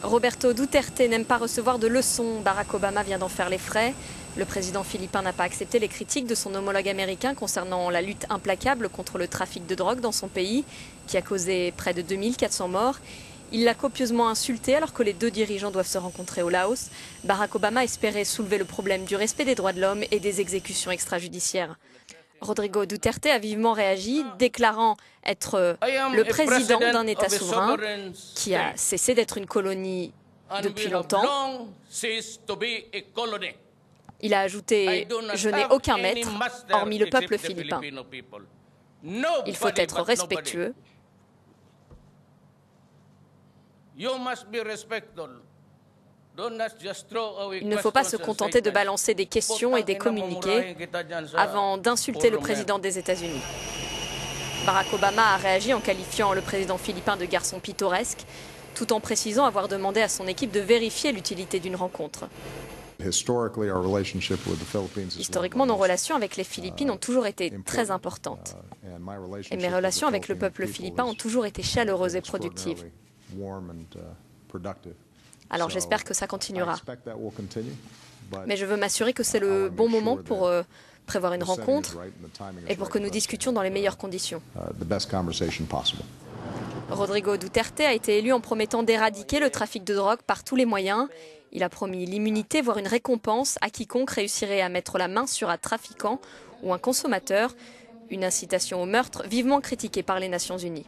Roberto Duterte n'aime pas recevoir de leçons. Barack Obama vient d'en faire les frais. Le président philippin n'a pas accepté les critiques de son homologue américain concernant la lutte implacable contre le trafic de drogue dans son pays, qui a causé près de 2400 morts. Il l'a copieusement insulté alors que les deux dirigeants doivent se rencontrer au Laos. Barack Obama espérait soulever le problème du respect des droits de l'homme et des exécutions extrajudiciaires. Rodrigo Duterte a vivement réagi, déclarant être le président d'un État souverain qui a cessé d'être une colonie depuis longtemps. Il a ajouté « Je n'ai aucun maître, hormis le peuple philippin. Il faut être respectueux. Il ne faut pas se contenter de balancer des questions et des communiqués avant d'insulter le président des États-Unis. » Barack Obama a réagi en qualifiant le président philippin de garçon pittoresque, tout en précisant avoir demandé à son équipe de vérifier l'utilité d'une rencontre. Historiquement, nos relations avec les Philippines ont toujours été très importantes. Et mes relations avec le peuple philippin ont toujours été chaleureuses et productives. Alors j'espère que ça continuera. Mais je veux m'assurer que c'est le bon moment pour prévoir une rencontre et pour que nous discutions dans les meilleures conditions. Rodrigo Duterte a été élu en promettant d'éradiquer le trafic de drogue par tous les moyens. Il a promis l'immunité, voire une récompense à quiconque réussirait à mettre la main sur un trafiquant ou un consommateur. Une incitation au meurtre vivement critiquée par les Nations Unies.